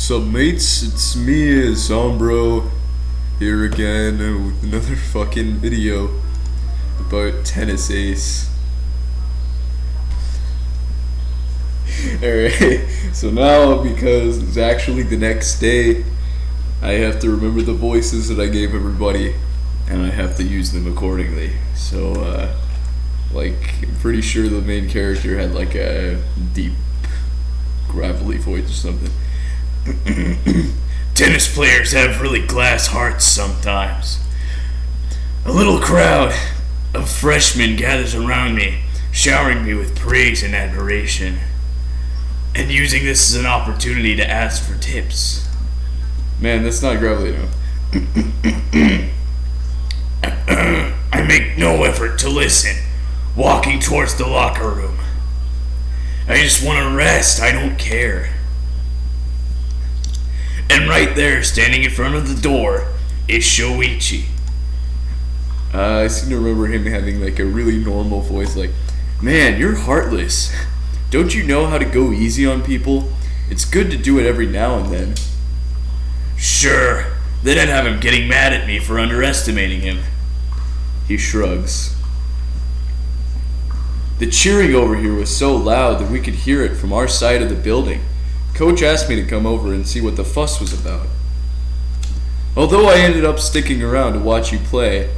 So mates, it's me, Zombro, here again with another fucking video about tennis ace. Alright, so now because it's actually the next day, I have to remember the voices that I gave everybody, and I have to use them accordingly. So, I'm pretty sure the main character had like a deep, gravelly voice or something. Tennis players have really glass hearts sometimes. A little crowd of freshmen gathers around me, showering me with praise and admiration, and using this as an opportunity to ask for tips. Man, that's not gravelly enough. I make no effort to listen, walking towards the locker room. I just want to rest, I don't care. And right there, standing in front of the door, is Shoichi. I seem to remember him having like a really normal voice, like, "Man, you're heartless. Don't you know how to go easy on people? It's good to do it every now and then." Sure, then I'd have him getting mad at me for underestimating him. He shrugs. The cheering over here was so loud that we could hear it from our side of the building. Coach asked me to come over and see what the fuss was about. Although I ended up sticking around to watch you play.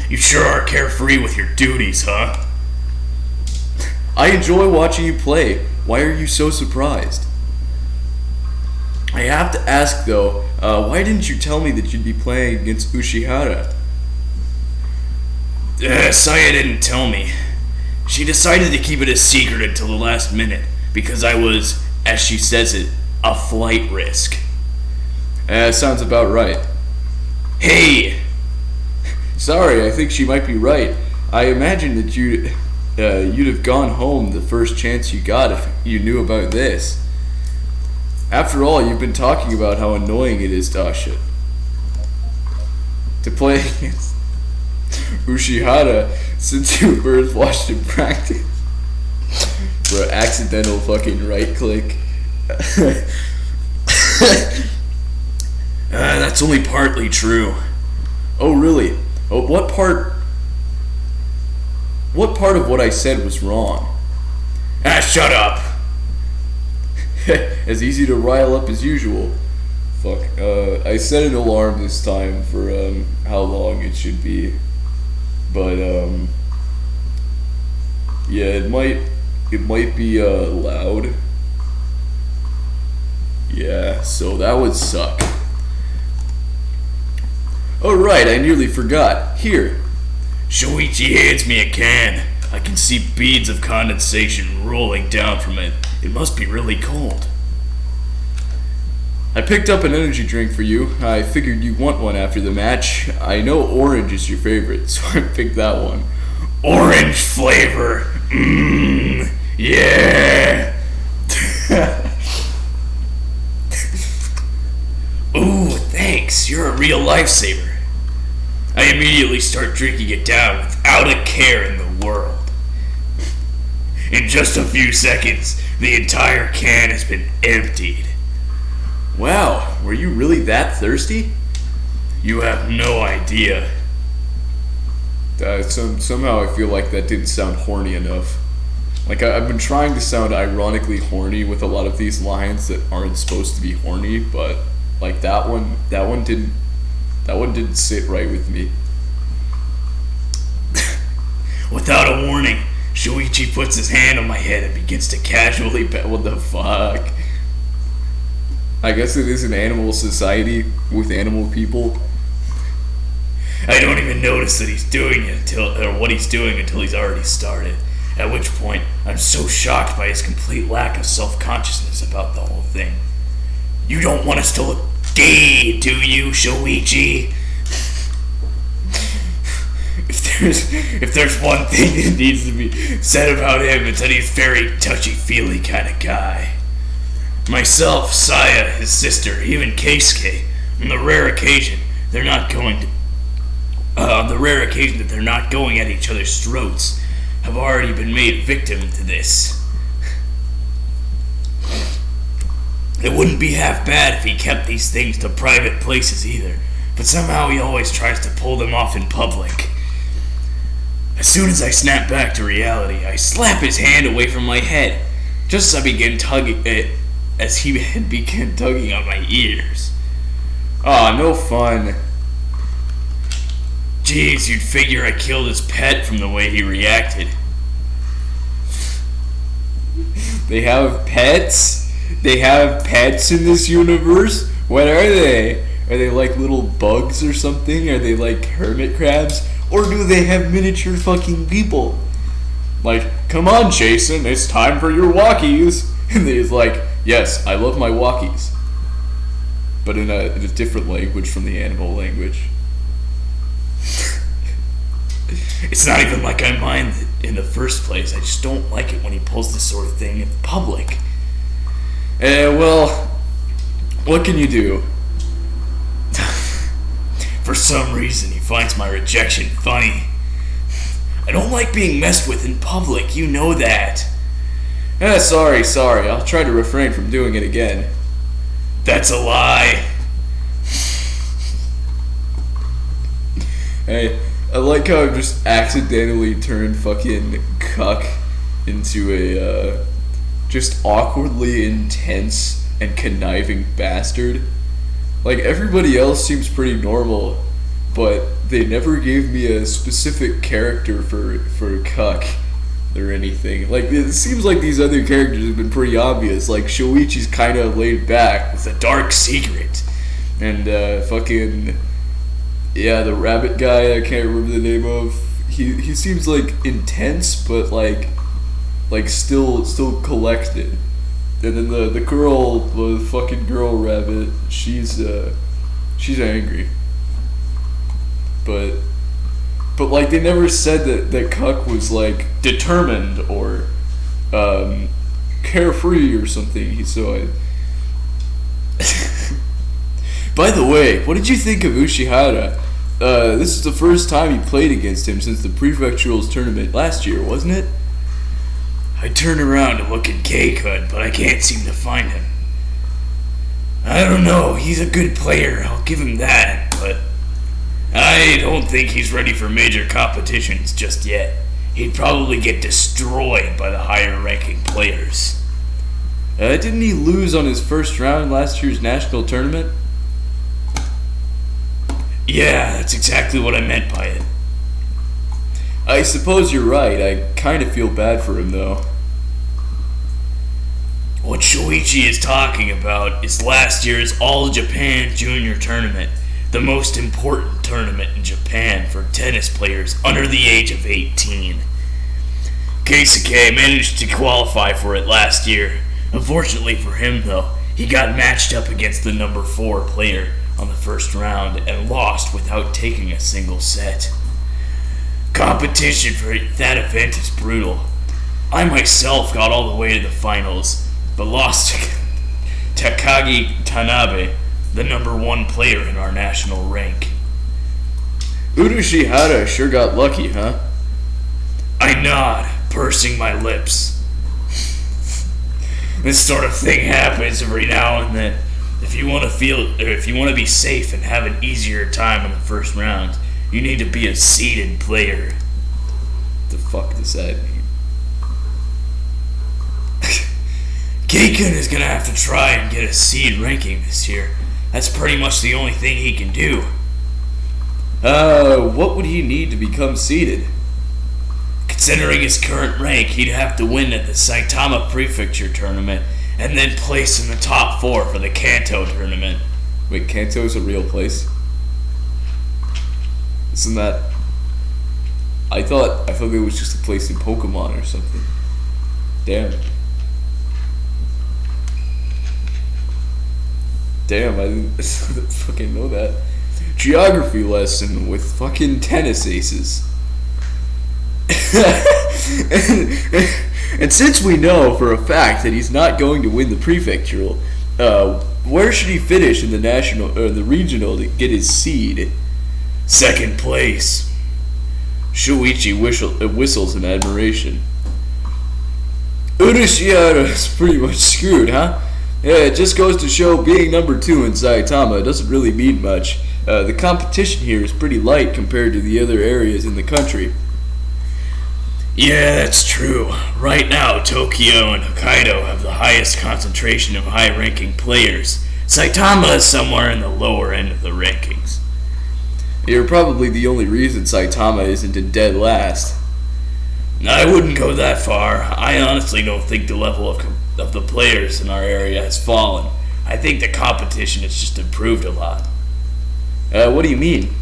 You sure are carefree with your duties, huh? I enjoy watching you play. Why are you so surprised? I have to ask though, why didn't you tell me that you'd be playing against Ushihara? Saya didn't tell me. She decided to keep it a secret until the last minute because I was, as she says it, a flight risk. Sounds about right. Hey! Sorry, I think she might be right. I imagine that you'd have gone home the first chance you got if you knew about this. After all, you've been talking about how annoying it is to play against Ushihara since you first watched him practice. For an accidental fucking right click. That's only partly true. Oh really? Oh, what part of what I said was wrong? Shut up. As easy to rile up as usual. Fuck. I set an alarm this time for how long it should be. But yeah, it might be loud. Yeah, so that would suck. Oh right, I nearly forgot. Here. Shoichi hands me a can. I can see beads of condensation rolling down from it. It must be really cold. I picked up an energy drink for you. I figured you'd want one after the match. I know orange is your favorite, so I picked that one. Orange flavor. Yeah. Ooh, thanks. You're a real lifesaver. I immediately start drinking it down without a care in the world. In just a few seconds, the entire can has been emptied. Wow, were you really that thirsty? You have no idea. Somehow I feel like that didn't sound horny enough. Like I've been trying to sound ironically horny with a lot of these lines that aren't supposed to be horny, but like that one didn't sit right with me. Without a warning, Shoichi puts his hand on my head and begins to casually What the fuck? I guess it is an animal society with animal people. I don't even notice that he's doing it what he's doing until he's already started. At which point, I'm so shocked by his complete lack of self-consciousness about the whole thing. You don't want us to look gay, do you, Shoichi? If there's one thing that needs to be said about him, it's that he's a very touchy-feely kind of guy. Myself, Saya, his sister, even Keisuke, on the rare occasion that they're not going at each other's throats, have already been made victim to this. It wouldn't be half bad if he kept these things to private places either, but somehow he always tries to pull them off in public. As soon as I snap back to reality, I slap his hand away from my head, just as he had begun tugging on my ears. Aw, no fun. Jeez, you'd figure I killed his pet from the way he reacted. They have pets? They have pets in this universe? What are they? Are they like little bugs or something? Are they like hermit crabs? Or do they have miniature fucking people? Like, come on, Jason, it's time for your walkies. And he's like, yes, I love my walkies. But in a different language from the animal language. It's not even like I mind it in the first place. I just don't like it when he pulls this sort of thing in public. Well, what can you do? For some reason, he finds my rejection funny. I don't like being messed with in public, you know that. Sorry. I'll try to refrain from doing it again. That's a lie. Hey, I like how I've just accidentally turned fucking cuck into a, just awkwardly intense and conniving bastard. Like, everybody else seems pretty normal, but they never gave me a specific character for cuck or anything. Like, it seems like these other characters have been pretty obvious. Like, Shoichi's kind of laid back with a dark secret. And, yeah, the rabbit guy I can't remember the name of. He seems like intense, but like still collected. And then the girl, the fucking girl rabbit, she's angry. But like they never said that Cuck was like determined or carefree or something. By the way, what did you think of Ushihara? This is the first time you played against him since the Prefecturals tournament last year, wasn't it? I turn around to look at Keikun, but I can't seem to find him. I don't know, he's a good player, I'll give him that, but I don't think he's ready for major competitions just yet. He'd probably get destroyed by the higher ranking players. Didn't he lose on his first round last year's national tournament? Yeah, that's exactly what I meant by it. I suppose you're right. I kind of feel bad for him, though. What Shoichi is talking about is last year's All-Japan Junior Tournament, the most important tournament in Japan for tennis players under the age of 18. Keisuke managed to qualify for it last year. Unfortunately for him, though, he got matched up against the number 4 player on the first round and lost without taking a single set. Competition for that event is brutal. I myself got all the way to the finals, but lost to Takagi Tanabe, the number 1 player in our national rank. Urushihara sure got lucky, huh? I nod, pursing my lips. This sort of thing happens every now and then. If you want to be safe and have an easier time in the first round, you need to be a seeded player. The fuck does that mean? Keikun is gonna have to try and get a seed ranking this year. That's pretty much the only thing he can do. What would he need to become seeded? Considering his current rank, he'd have to win at the Saitama Prefecture tournament and then place in the top 4 for the Kanto tournament. Wait, Kanto's a real place? Isn't that... I thought it was just a place in Pokemon or something. Damn, I didn't fucking know that. Geography lesson with fucking tennis aces. And since we know for a fact that he's not going to win the prefectural, where should he finish in the national or the regional to get his seed? Second place. Shuichi whistles in admiration. Urushihara is pretty much screwed, huh? Yeah, it just goes to show being number 2 in Saitama doesn't really mean much. The competition here is pretty light compared to the other areas in the country. Yeah, that's true. Right now, Tokyo and Hokkaido have the highest concentration of high-ranking players. Saitama is somewhere in the lower end of the rankings. You're probably the only reason Saitama isn't in dead last. I wouldn't go that far. I honestly don't think the level of the players in our area has fallen. I think the competition has just improved a lot. What do you mean?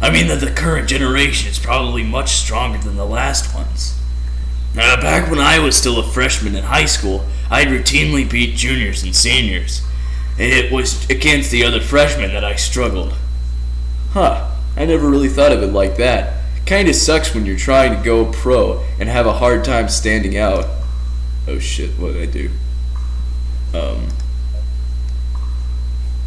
I mean that the current generation is probably much stronger than the last ones. Back when I was still a freshman in high school, I'd routinely beat juniors and seniors. It was against the other freshmen that I struggled. Huh, I never really thought of it like that. Kinda sucks when you're trying to go pro and have a hard time standing out. Oh shit, what did I do?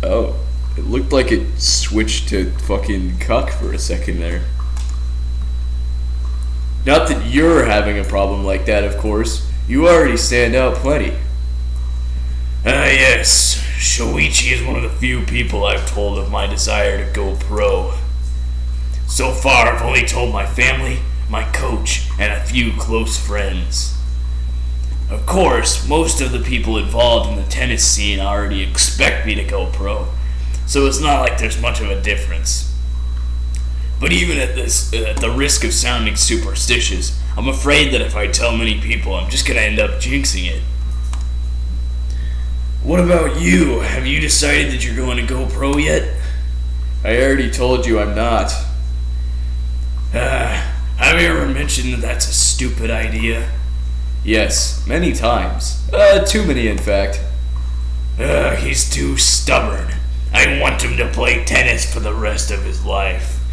Oh, it looked like it switched to fucking cuck for a second there. Not that you're having a problem like that, of course. You already stand out plenty. Yes. Shoichi is one of the few people I've told of my desire to go pro. So far, I've only told my family, my coach, and a few close friends. Of course, most of the people involved in the tennis scene already expect me to go pro, so it's not like there's much of a difference. But even at the risk of sounding superstitious, I'm afraid that if I tell many people, I'm just gonna end up jinxing it. What about you? Have you decided that you're going to go pro yet? I already told you I'm not. Have you ever mentioned that that's a stupid idea? Yes, many times. Too many, in fact. He's too stubborn. I want him to play tennis for the rest of his life.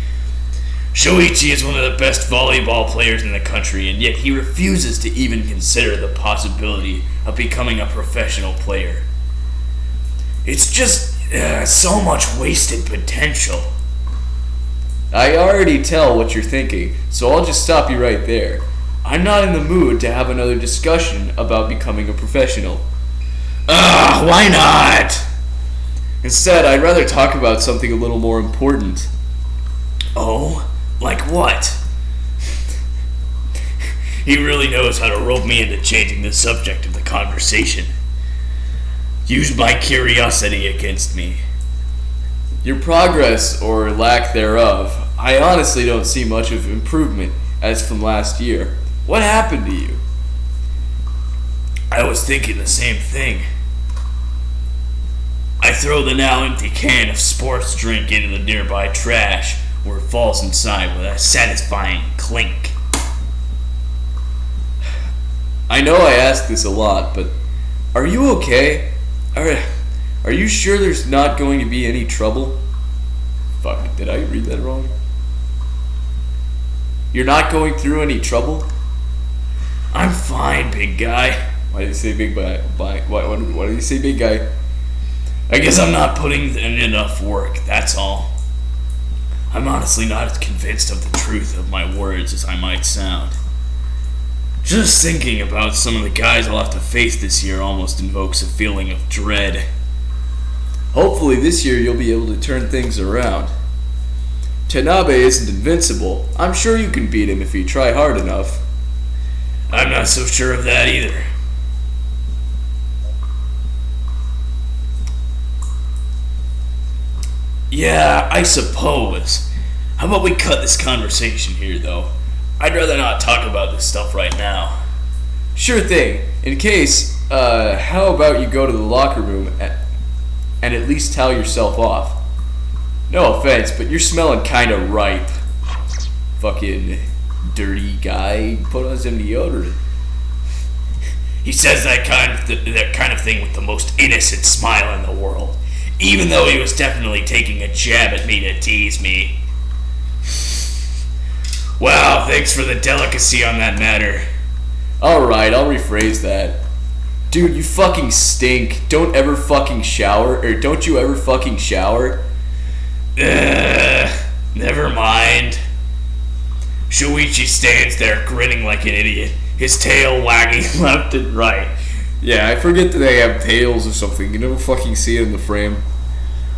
Shoichi is one of the best volleyball players in the country, and yet he refuses to even consider the possibility of becoming a professional player. It's just so much wasted potential. I already tell what you're thinking, so I'll just stop you right there. I'm not in the mood to have another discussion about becoming a professional. Why not? Instead, I'd rather talk about something a little more important. Oh? Like what? He really knows how to rope me into changing the subject of the conversation. Use my curiosity against me. Your progress, or lack thereof, I honestly don't see much of improvement as from last year. What happened to you? I was thinking the same thing. I throw the now empty can of sports drink into the nearby trash, where it falls inside with a satisfying clink. I know I ask this a lot, but are you okay? Are you sure there's not going to be any trouble? Fuck, did I read that wrong? You're not going through any trouble? I'm fine, big guy. Why did you say big guy? Why did you say big guy? I guess I'm not putting in enough work, that's all. I'm honestly not as convinced of the truth of my words as I might sound. Just thinking about some of the guys I'll have to face this year almost invokes a feeling of dread. Hopefully this year you'll be able to turn things around. Tanabe isn't invincible. I'm sure you can beat him if you try hard enough. I'm not so sure of that either. Yeah, I suppose. How about we cut this conversation here, though? I'd rather not talk about this stuff right now. Sure thing. In case, how about you go to the locker room and at least towel yourself off? No offense, but you're smelling kinda ripe. Fucking dirty guy. Put on some deodorant. He says that kind of thing with the most innocent smile in the world, even though he was definitely taking a jab at me to tease me. Wow, thanks for the delicacy on that matter. Alright, I'll rephrase that. Dude, you fucking stink. Don't ever fucking shower, or don't you ever fucking shower? Never mind. Shuichi stands there grinning like an idiot, his tail wagging left and right. Yeah, I forget that they have tails or something. You never fucking see it in the frame.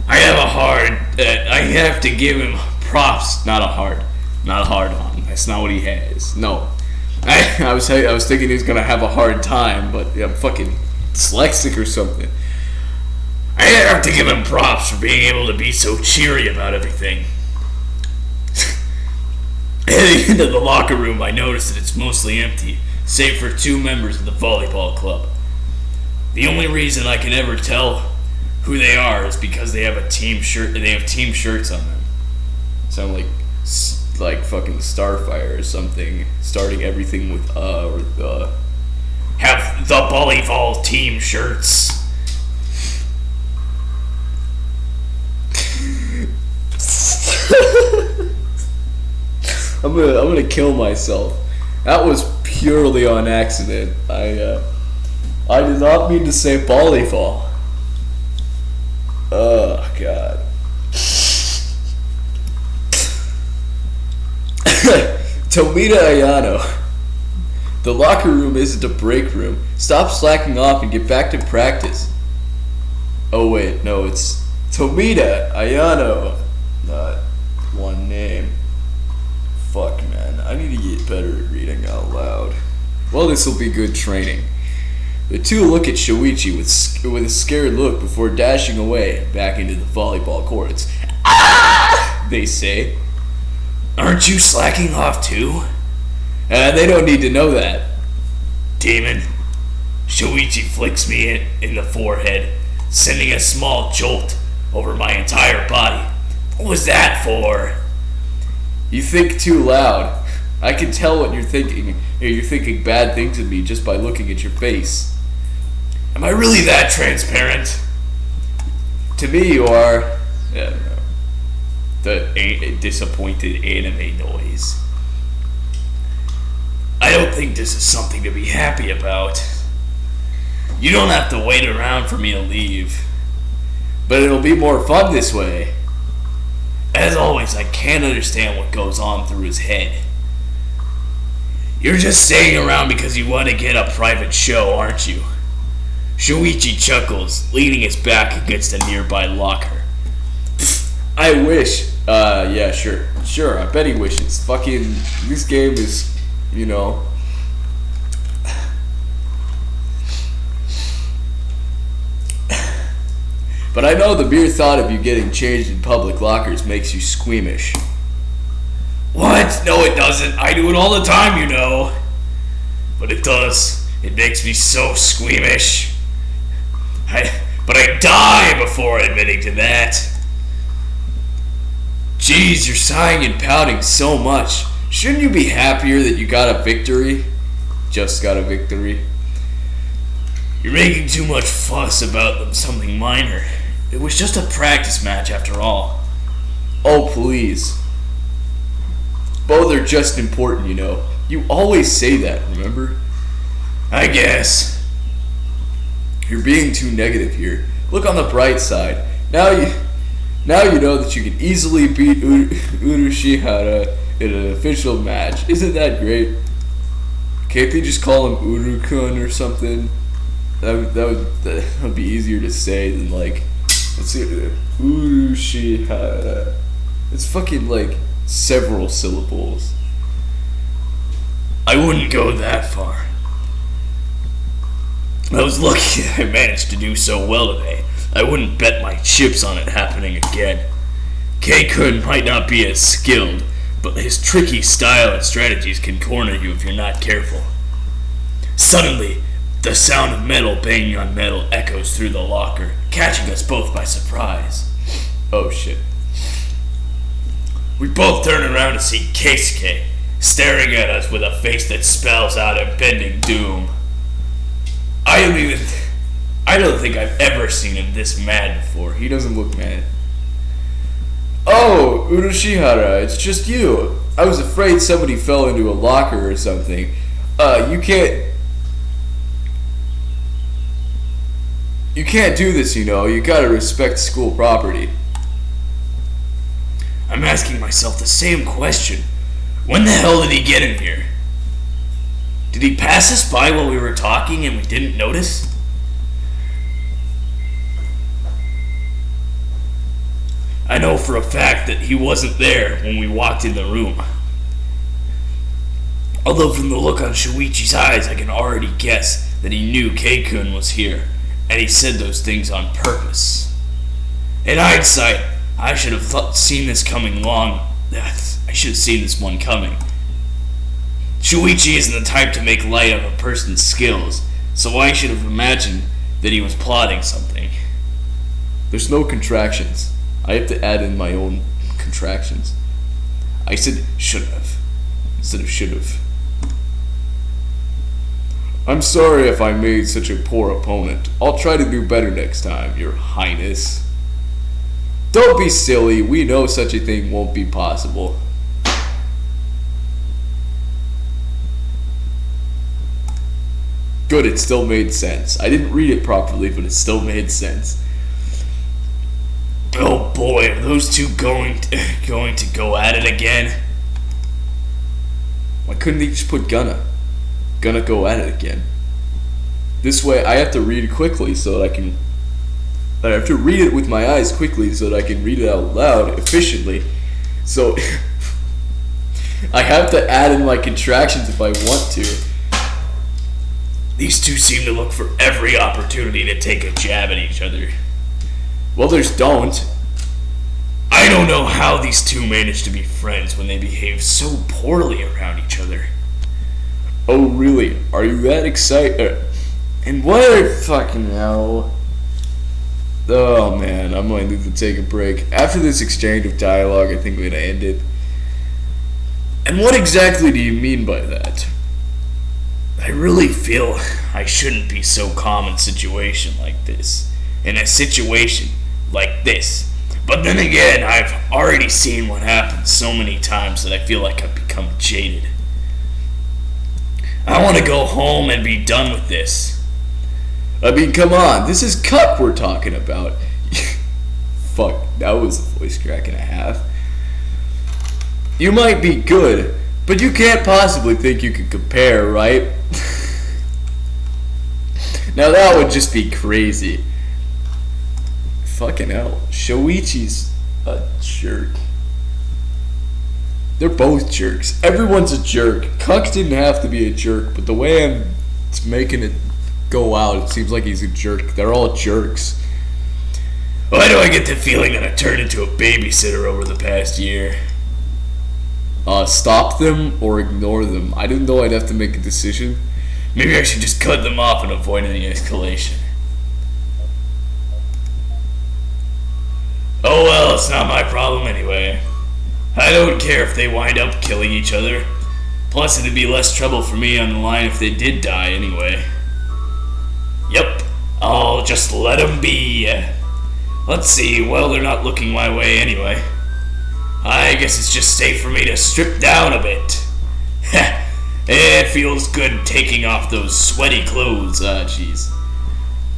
I have to give him props. Not a hard on. That's not what he has. No. I was thinking he was gonna have a hard time, but yeah, I'm fucking dyslexic or something. I have to give him props for being able to be so cheery about everything. At the end of the locker room, I noticed that it's mostly empty, save for 2 members of the volleyball club. The only reason I can ever tell who they are is because they have a team shirt. They have team shirts on them. Sound like fucking Starfire or something. Starting everything with or the. Have the volleyball team shirts. I'm gonna kill myself. That was purely on accident. I did not mean to say volleyball. Oh god. Tomita Ayano. The locker room isn't a break room. Stop slacking off and get back to practice. Oh wait, no, it's Tomita Ayano. Not one name. Fuck, man. I need to get better at reading out loud. Well, this will be good training. The two look at Shoichi with a scared look before dashing away back into the volleyball courts. Ah! They say. Aren't you slacking off too? They don't need to know that. Demon. Shoichi flicks me in the forehead, sending a small jolt over my entire body. What was that for? You think too loud. I can tell what you're thinking. You're thinking bad things of me just by looking at your face. Am I really that transparent? To me, you are. I don't know. The disappointed anime noise. I don't think this is something to be happy about. You don't have to wait around for me to leave. But it'll be more fun this way. As always, I can't understand what goes on through his head. You're just staying around because you want to get a private show, aren't you? Shoichi chuckles, leaning his back against a nearby locker. I wish. Yeah, sure. Sure, I bet he wishes. Fucking, this game is, you know. But I know the mere thought of you getting changed in public lockers makes you squeamish. What? No, it doesn't. I do it all the time, you know. But it does. It makes me so squeamish. But I die before admitting to that. Jeez, you're sighing and pouting so much. Shouldn't you be happier that you got a victory? Just got a victory. You're making too much fuss about something minor. It was just a practice match after all. Oh, please. Both are just important, you know. You always say that, remember? I guess. You're being too negative here. Look on the bright side. Now you know that you can easily beat Urushihara in an official match. Isn't that great? Can't they just call him Urukun or something? That would be easier to say than like, let's see, Urushihara. It's fucking like several syllables. I wouldn't go that far. I was lucky that I managed to do so well today. I wouldn't bet my chips on it happening again. K-Kun might not be as skilled, but his tricky style and strategies can corner you if you're not careful. Suddenly, the sound of metal banging on metal echoes through the locker, catching us both by surprise. Oh shit. We both turn around to see Keisuke, staring at us with a face that spells out impending doom. I don't think I've ever seen him this mad before. He doesn't look mad. Oh, Urushihara, it's just you. I was afraid somebody fell into a locker or something. You can't do this, you know. You gotta respect school property. I'm asking myself the same question. When the hell did he get in here? Did he pass us by while we were talking and we didn't notice? I know for a fact that he wasn't there when we walked in the room. Although from the look on Shuichi's eyes, I can already guess that he knew Keikun was here, and he said those things on purpose. In hindsight, I should have seen this coming I should have seen this one coming. Shuichi isn't the type to make light of a person's skills, so I should have imagined that he was plotting something. There's no contractions. I have to add in my own contractions. I said should have instead of should have. I'm sorry if I made such a poor opponent. I'll try to do better next time, Your Highness. Don't be silly. We know such a thing won't be possible. Good, it still made sense. I didn't read it properly, but it still made sense. Oh boy, are those two going to go at it again? Why couldn't they just put gonna go at it again? This way, I have to read quickly so that I have to read it with my eyes quickly so that I can read it out loud efficiently. So I have to add in my contractions if I want to. These two seem to look for every opportunity to take a jab at each other. Well, there's don't. I don't know how these two manage to be friends when they behave so poorly around each other. Oh, really? Are you that excited? And what fucking hell? Oh man, I might need to take a break. After this exchange of dialogue, I think we're gonna end it. And what exactly do you mean by that? I really feel I shouldn't be so calm in a situation like this. But then again, I've already seen what happens so many times that I feel like I've become jaded. I want to go home and be done with this. I mean, come on, this is Cuck we're talking about. Fuck, that was a voice crack and a half. You might be good, but you can't possibly think you can compare, right? Now that would just be crazy. Fucking hell. Shoichi's a jerk. They're both jerks. Everyone's a jerk. Cuck didn't have to be a jerk, but the way I'm making it go out, it seems like he's a jerk. They're all jerks. Why do I get the feeling that I turned into a babysitter over the past year? Stop them or ignore them. I didn't know I'd have to make a decision. Maybe I should just cut them off and avoid any escalation. Oh well, it's not my problem anyway. I don't care if they wind up killing each other. Plus, it'd be less trouble for me on the line if they did die anyway. Yep, I'll just let them be. Let's see, well, they're not looking my way anyway. I guess it's just safe for me to strip down a bit. It feels good taking off those sweaty clothes, jeez.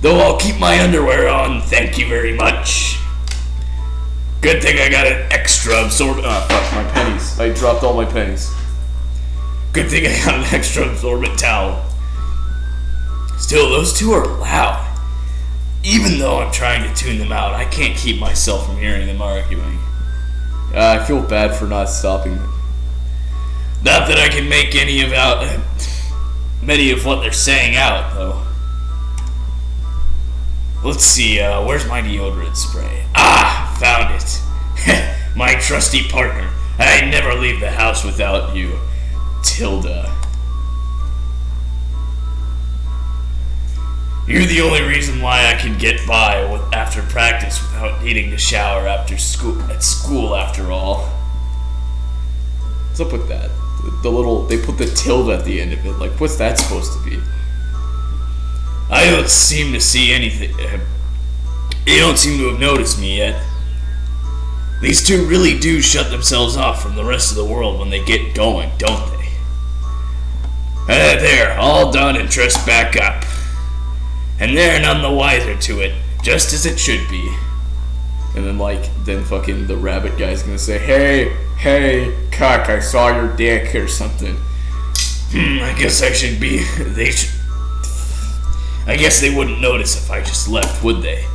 Though I'll keep my underwear on, thank you very much. Good thing I got an extra absorbent. Fuck, my pennies. I dropped all my pennies. Good thing I got an extra absorbent towel. Still, those two are loud. Even though I'm trying to tune them out, I can't keep myself from hearing them arguing. I feel bad for not stopping them. Not that I can make many of what they're saying out, though. Let's see, where's my deodorant spray? Ah, found it. My trusty partner. I never leave the house without you. Tilda. You're the only reason why I can get by after practice without needing to shower at school after all. What's up with that? They put the tilde at the end of it. Like, what's that supposed to be? I don't seem to see anything. You don't seem to have noticed me yet. These two really do shut themselves off from the rest of the world when they get going, don't they? There, all done and dressed back up. And they're none the wiser to it, just as it should be. And then fucking the rabbit guy's gonna say, hey, Cuck, I saw your dick or something. I guess I guess they wouldn't notice if I just left, would they?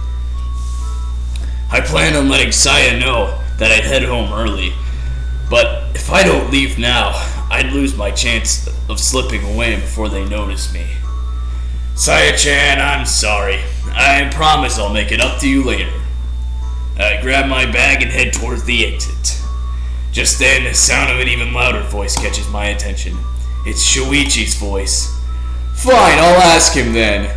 I planned on letting Saya know that I'd head home early, but if I don't leave now, I'd lose my chance of slipping away before they notice me. Saya-chan, I'm sorry. I promise I'll make it up to you later. I grab my bag and head towards the exit. Just then, the sound of an even louder voice catches my attention. It's Shuichi's voice. Fine, I'll ask him then.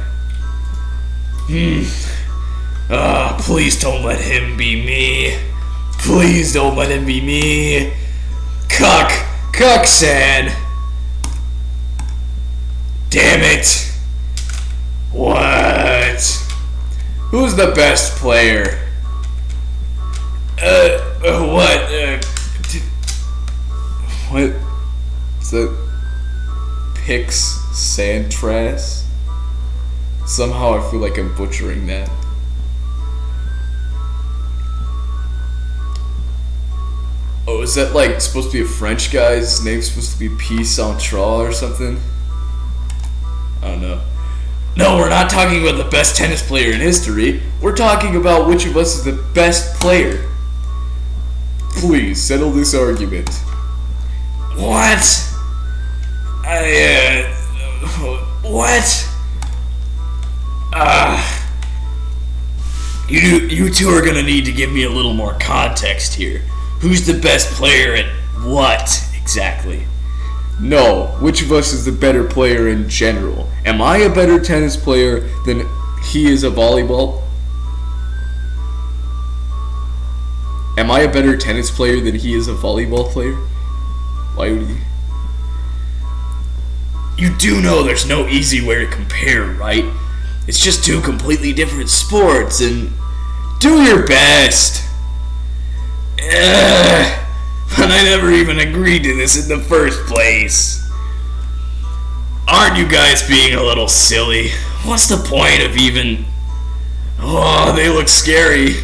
Please don't let him be me. Please don't let him be me. Cuck-san. Damn it. What? Who's the best player? What? What? Is that Pix Santras? Somehow I feel like I'm butchering that. Oh, is that like supposed to be a French guy? His name's supposed to be P. Central or something? I don't know. No, we're not talking about the best tennis player in history. We're talking about which of us is the best player. Please, settle this argument. What? What? You two are gonna need to give me a little more context here. Who's the best player at what, exactly? No, which of us is the better player in general? Am I a better tennis player than he is a volleyball? Am I a better tennis player than he is a volleyball player? Why would he? You do know there's no easy way to compare, right? It's just two completely different sports, and do your best. But I never even agreed to this in the first place. Aren't you guys being a little silly? What's the point of even... Oh, they look scary.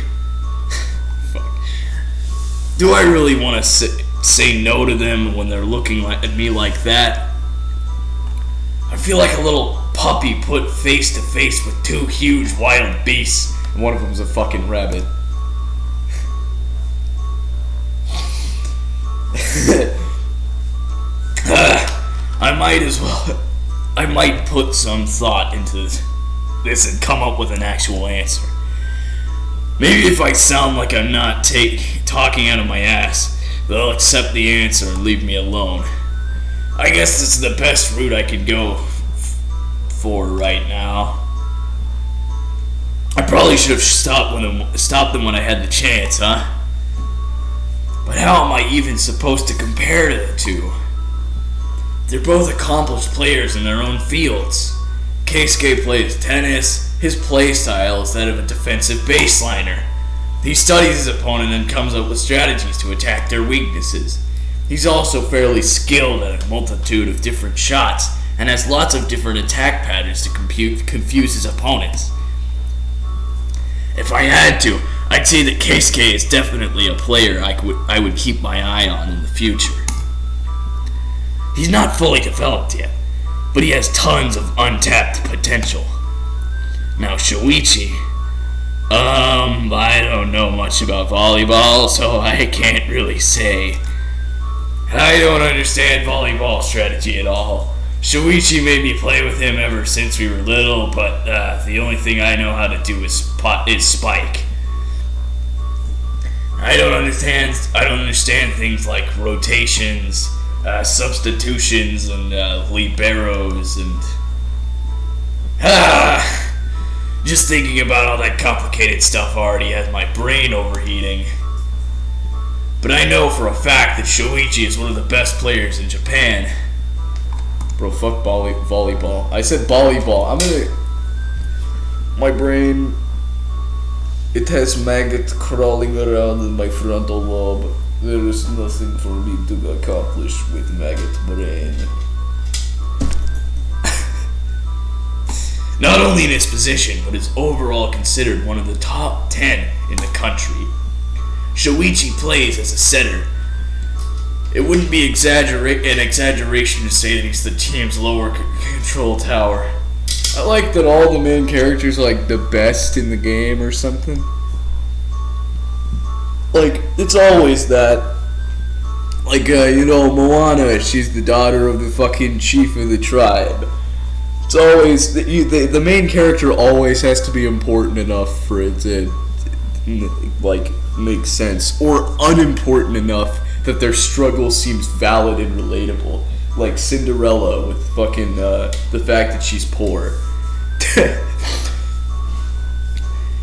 Fuck. Do I really want to say no to them when they're looking at me like that? I feel like a little puppy put face to face with two huge wild beasts. And one of them's a fucking rabbit. I might put some thought into this and come up with an actual answer. Maybe if I sound like I'm not talking out of my ass, they'll accept the answer and leave me alone. I guess this is the best route I could go for right now. I probably should have stopped them when I had the chance, huh? But how am I even supposed to compare the two? They're both accomplished players in their own fields. Keisuke plays tennis. His play style is that of a defensive baseliner. He studies his opponent and comes up with strategies to attack their weaknesses. He's also fairly skilled at a multitude of different shots and has lots of different attack patterns to confuse his opponents. If I had to, I'd say that Keisuke is definitely a player I would keep my eye on in the future. He's not fully developed yet, but he has tons of untapped potential. Now Shuichi, I don't know much about volleyball, so I can't really say. I don't understand volleyball strategy at all. Shuichi made me play with him ever since we were little, but the only thing I know how to do is spike. I don't understand things like rotations, substitutions, and liberos, and just thinking about all that complicated stuff already has my brain overheating. But I know for a fact that Shuichi is one of the best players in Japan. Bro, fuck volleyball. I said volleyball. My brain, it has maggot crawling around in my frontal lobe. There is nothing for me to accomplish with maggot brain. Not only in his position, but is overall considered one of the top 10 in the country. Shuichi plays as a setter. It wouldn't be an exaggeration to say that he's the team's lower control tower. I like that all the main characters are like the best in the game or something. Like, it's always that. Like, Moana, she's the daughter of the fucking chief of the tribe. It's always, the main character always has to be important enough for it to, like, make sense. Or unimportant enough that their struggle seems valid and relatable. Like Cinderella with fucking, the fact that she's poor.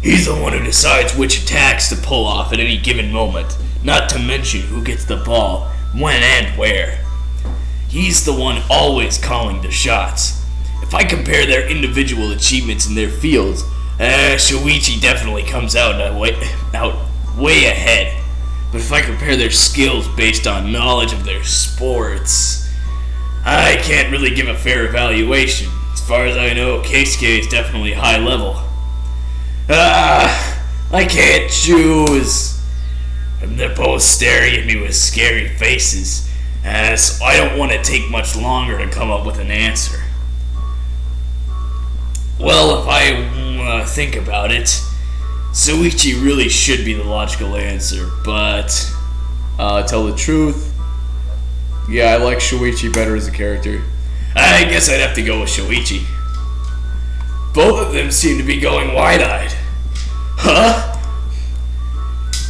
He's the one who decides which attacks to pull off at any given moment, not to mention who gets the ball, when and where. He's the one always calling the shots. If I compare their individual achievements in their fields, Shuichi definitely comes out way ahead. But if I compare their skills based on knowledge of their sports, I can't really give a fair evaluation. As far as I know, Keisuke is definitely high level. I can't choose. And they're both staring at me with scary faces, so I don't want to take much longer to come up with an answer. Well, if I think about it, Shuichi really should be the logical answer, but tell the truth, yeah, I like Shuichi better as a character. I guess I'd have to go with Shuichi. Both of them seem to be going wide-eyed. Huh?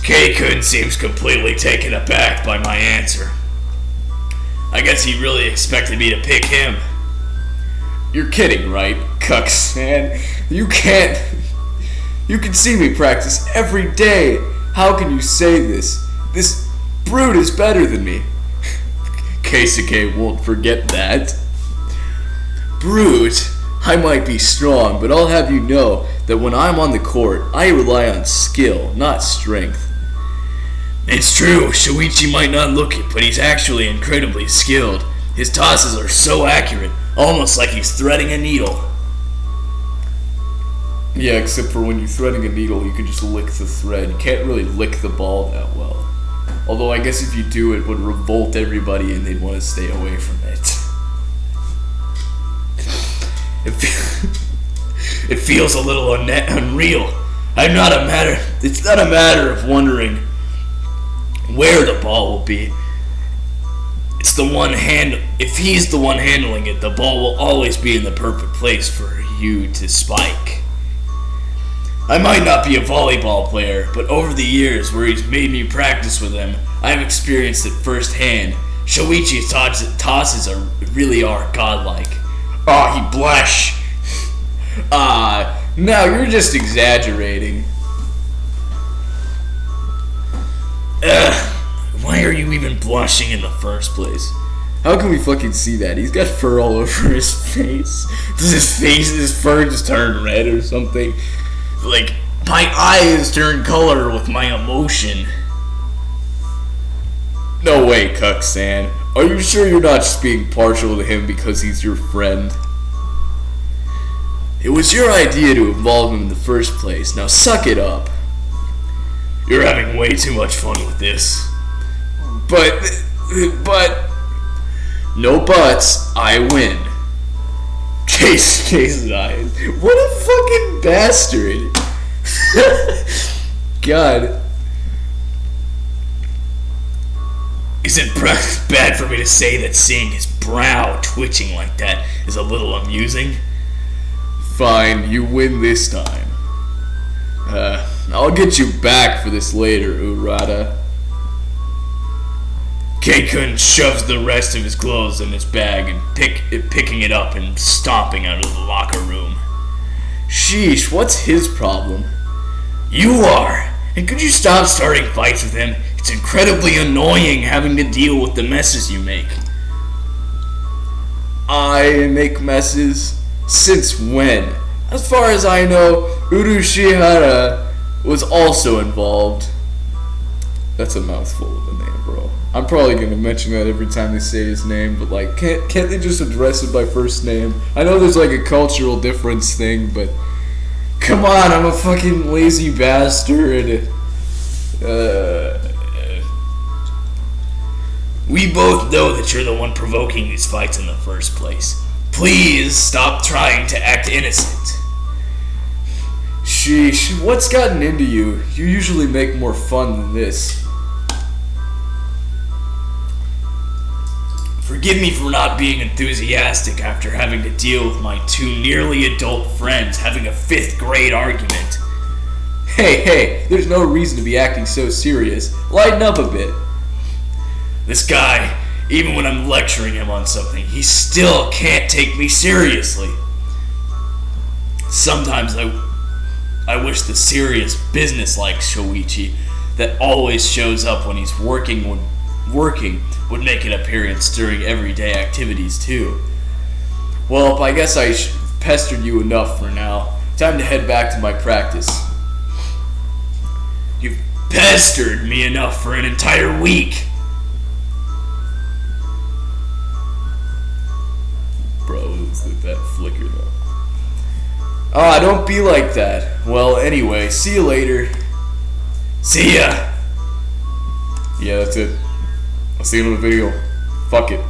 K-kun seems completely taken aback by my answer. I guess he really expected me to pick him. You're kidding, right, cucks, man? You can't. You can see me practice every day. How can you say this? This brute is better than me. Keisuke won't forget that. Brute? I might be strong, but I'll have you know that when I'm on the court, I rely on skill, not strength. It's true, Shuichi might not look it, but he's actually incredibly skilled. His tosses are so accurate, almost like he's threading a needle. Yeah, except for when you're threading a needle, you can just lick the thread. You can't really lick the ball that well. Although I guess if you do, it would revolt everybody and they'd want to stay away from it. It feels a little unreal. It's not a matter of wondering where the ball will be. If he's the one handling it, the ball will always be in the perfect place for you to spike. I might not be a volleyball player, but over the years where he's made me practice with him, I've experienced it firsthand. Shuichi's tosses really are godlike. He blush. Now you're just exaggerating. Why are you even blushing in the first place? How can we fucking see that? He's got fur all over his face. Does his fur just turn red or something? Like, my eyes turn color with my emotion. No way, Cuck-san. Are you sure you're not just being partial to him because he's your friend? It was your idea to involve him in the first place. Now suck it up. You're having way too much fun with this. But... No buts. I win. Case's eyes. What a fucking bastard. God. Is it bad for me to say that seeing his brow twitching like that is a little amusing? Fine, you win this time. I'll get you back for this later, Urata. K-kun shoves the rest of his clothes in his bag and picking it up and stomping out of the locker room. Sheesh, what's his problem? You are! And could you stop starting fights with him? It's incredibly annoying having to deal with the messes you make. I make messes? Since when? As far as I know, Urushihara was also involved. That's a mouthful of a name, bro. I'm probably gonna mention that every time they say his name, but like, can't they just address it by first name? I know there's like a cultural difference thing, but come on, I'm a fucking lazy bastard. We both know that you're the one provoking these fights in the first place. Please stop trying to act innocent. Sheesh, what's gotten into you? You usually make more fun than this. Forgive me for not being enthusiastic after having to deal with my two nearly adult friends having a 5th grade argument. Hey, there's no reason to be acting so serious. Lighten up a bit. This guy, even when I'm lecturing him on something, he still can't take me seriously. Sometimes I wish the serious, business-like Shoichi that always shows up when he's working would make an appearance during everyday activities too. Well, I guess I pestered you enough for now. Time to head back to my practice. You've pestered me enough for an entire week. Bro, is that flicker though? Ah, don't be like that. Well, anyway, see you later. See ya! Yeah, that's it. I'll see you in the video. Fuck it.